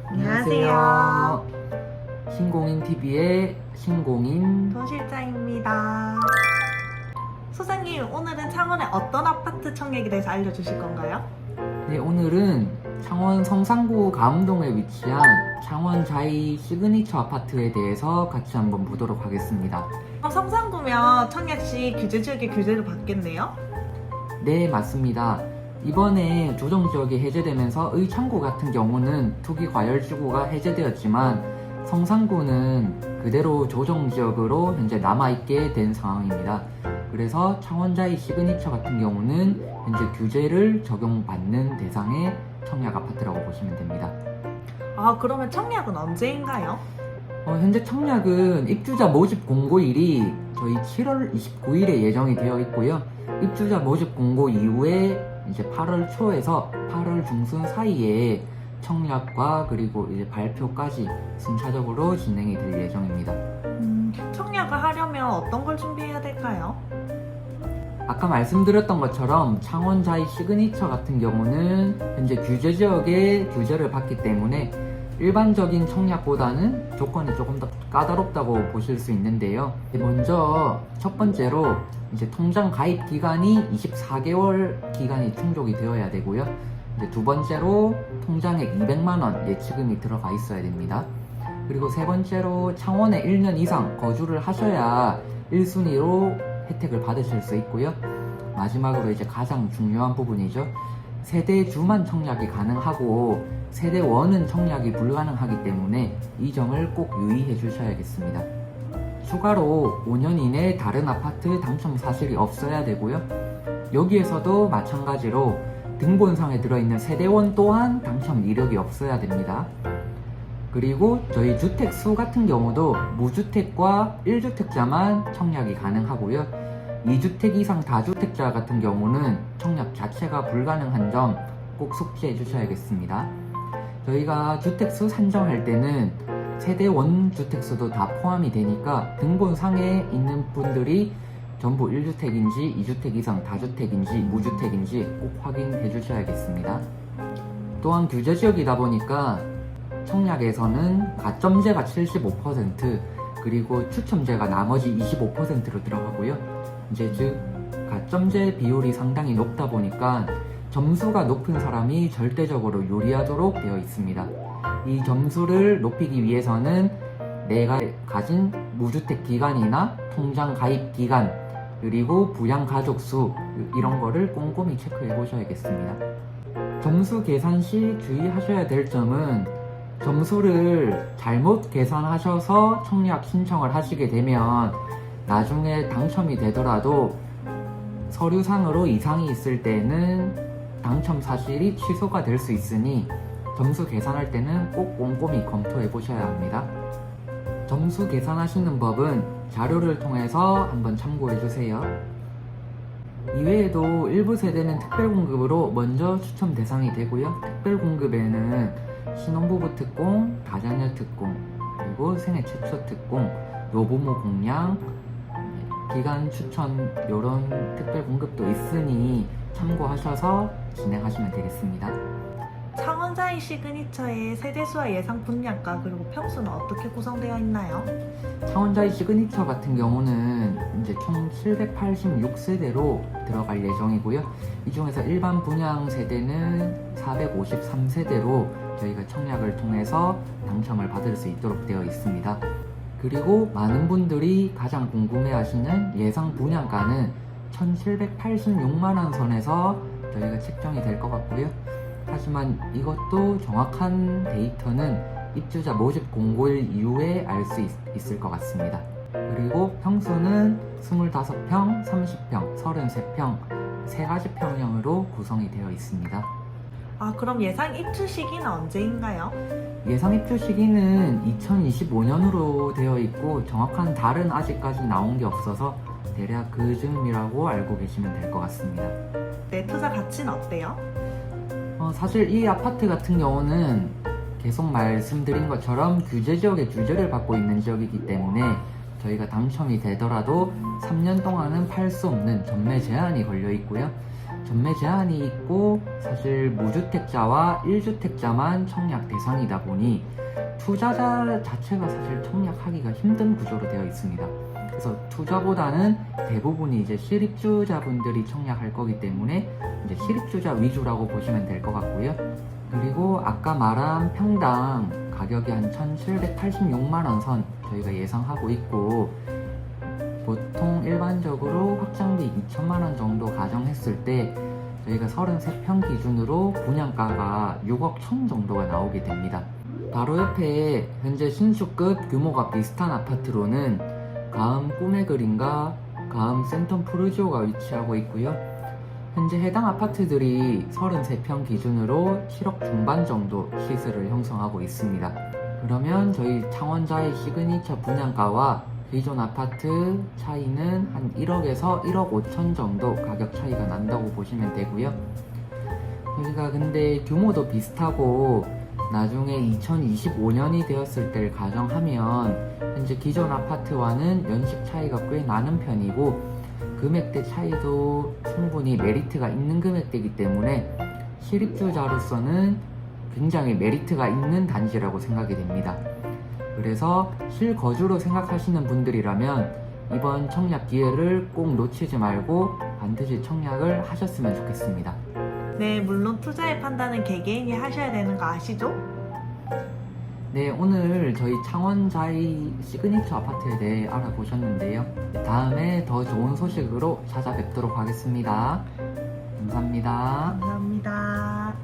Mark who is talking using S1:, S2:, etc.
S1: 안녕하세요. 신공인TV의 신공인
S2: 도실장입니다. 소장님, 오늘은 창원의 어떤 아파트 청약에 대해서 알려주실 건가요?
S1: 네, 오늘은 창원 성산구 가음동에 위치한 창원 자이 시그니처 아파트에 대해서 같이 한번 보도록 하겠습니다.
S2: 성산구면 청약 시 규제지역의 규제를 받겠네요?
S1: 네, 맞습니다. 이번에 조정지역이 해제되면서 의창구 같은 경우는 투기과열지구가 해제되었지만 성산구는 그대로 조정지역으로 현재 남아있게 된 상황입니다. 그래서 창원자이 시그니처 같은 경우는 현재 규제를 적용받는 대상의 청약 아파트라고 보시면 됩니다.
S2: 그러면 청약은 언제인가요?
S1: 현재 청약은 입주자 모집 공고일이 저희 7월 29일에 예정이 되어 있고요. 입주자 모집 공고 이후에 이제 8월 초에서 8월 중순 사이에 청약과 그리고 이제 발표까지 순차적으로 진행이 될 예정입니다.
S2: 청약을 하려면 어떤 걸 준비해야 될까요?
S1: 아까 말씀드렸던 것처럼 창원자이 시그니처 같은 경우는 현재 규제지역의 규제를 받기 때문에 일반적인 청약보다는 조건이 조금 더 까다롭다고 보실 수 있는데요. 먼저 첫 번째로 이제 통장 가입 기간이 24개월 기간이 충족이 되어야 되고요. 이제 두 번째로 통장액 200만원 예치금이 들어가 있어야 됩니다. 그리고 세 번째로 창원에 1년 이상 거주를 하셔야 1순위로 혜택을 받으실 수 있고요. 마지막으로 이제 가장 중요한 부분이죠. 세대주만 청약이 가능하고 세대원은 청약이 불가능하기 때문에 이 점을 꼭 유의해 주셔야겠습니다. 추가로 5년 이내에 다른 아파트 당첨 사실이 없어야 되고요. 여기에서도 마찬가지로 등본상에 들어있는 세대원 또한 당첨 이력이 없어야 됩니다. 그리고 저희 주택수 같은 경우도 무주택과 1주택자만 청약이 가능하고요. 2주택 이상 다주택자 같은 경우는 청약 자체가 불가능한 점 꼭 숙지해 주셔야겠습니다. 저희가 주택수 산정할 때는 세대 원주택수도 다 포함이 되니까 등본상에 있는 분들이 전부 1주택인지 2주택 이상 다주택인지 무주택인지 꼭 확인해 주셔야겠습니다. 또한 규제지역이다 보니까 청약에서는 가점제가 75% 그리고 추첨제가 나머지 25%로 들어가고요. 이제 즉 가점제 비율이 상당히 높다 보니까 점수가 높은 사람이 절대적으로 유리하도록 되어 있습니다. 이 점수를 높이기 위해서는 내가 가진 무주택 기간이나 통장 가입 기간 그리고 부양 가족 수 이런 거를 꼼꼼히 체크해 보셔야겠습니다. 점수 계산 시 주의하셔야 될 점은 점수를 잘못 계산하셔서 청약 신청을 하시게 되면 나중에 당첨이 되더라도 서류상으로 이상이 있을 때는 당첨 사실이 취소가 될 수 있으니 점수 계산할 때는 꼭 꼼꼼히 검토해 보셔야 합니다. 점수 계산하시는 법은 자료를 통해서 한번 참고해 주세요. 이외에도 일부 세대는 특별공급으로 먼저 추첨 대상이 되고요. 특별공급에는 신혼부부 특공, 다자녀 특공, 그리고 생애 최초 특공, 노부모 공양, 기간 추천 이런 특별공급도 있으니 참고하셔서 진행하시면 되겠습니다.
S2: 창원자이 시그니처의 세대수와 예상 분양가 그리고 평수는 어떻게 구성되어 있나요?
S1: 창원자이 시그니처 같은 경우는 이제 총 786세대로 들어갈 예정이고요. 이 중에서 일반 분양 세대는 453세대로 저희가 청약을 통해서 당첨을 받을 수 있도록 되어 있습니다. 그리고 많은 분들이 가장 궁금해하시는 예상 분양가는 1786만원 선에서 저희가 책정이 될 것 같고요. 하지만 이것도 정확한 데이터는 입주자 모집 공고일 이후에 알 수 있을 것 같습니다. 그리고 평수는 25평, 30평, 33평 세 가지 평형으로 구성이 되어 있습니다.
S2: 그럼 예상 입주 시기는 언제인가요?
S1: 예상 입주 시기는 2025년으로 되어 있고 정확한 달은 아직까지 나온 게 없어서 대략 그 즈음이라고 알고 계시면 될 것 같습니다.
S2: 내 투자 가치는 어때요?
S1: 사실 이 아파트 같은 경우는 계속 말씀드린 것처럼 규제지역의 규제를 받고 있는 지역이기 때문에 저희가 당첨이 되더라도 3년 동안은 팔 수 없는 전매 제한이 걸려 있고요. 전매 제한이 있고 사실 무주택자와 1주택자만 청약 대상이다 보니 투자자 자체가 사실 청약하기가 힘든 구조로 되어 있습니다. 그래서 투자보다는 대부분이 이제 실입주자분들이 청약할 거기 때문에 이제 실입주자 위주라고 보시면 될 것 같고요. 그리고 아까 말한 평당 가격이 한 1,786만 원 선 저희가 예상하고 있고, 보통 일반적으로 확장비 2천만 원 정도 가정했을 때 저희가 33평 기준으로 분양가가 6억 1천 정도가 나오게 됩니다. 바로 옆에 현재 신축급 규모가 비슷한 아파트로는 가음 꿈의 그림과 가음 센텀 푸르지오가 위치하고 있고요. 현재 해당 아파트들이 33평 기준으로 7억 중반 정도 시세를 형성하고 있습니다. 그러면 저희 창원자의 시그니처 분양가와 기존 아파트 차이는 한 1억에서 1억 5천 정도 가격 차이가 난다고 보시면 되고요. 저희가 근데 규모도 비슷하고 나중에 2025년이 되었을 때를 가정하면 현재 기존 아파트와는 연식 차이가 꽤 나는 편이고, 금액대 차이도 충분히 메리트가 있는 금액대이기 때문에 실입주자로서는 굉장히 메리트가 있는 단지라고 생각이 됩니다. 그래서 실거주로 생각하시는 분들이라면 이번 청약 기회를 꼭 놓치지 말고 반드시 청약을 하셨으면 좋겠습니다.
S2: 네, 물론 투자의 판단은 개개인이 하셔야 되는 거 아시죠?
S1: 네, 오늘 저희 창원자이 시그니처 아파트에 대해 알아보셨는데요. 다음에 더 좋은 소식으로 찾아뵙도록 하겠습니다. 감사합니다.
S2: 감사합니다.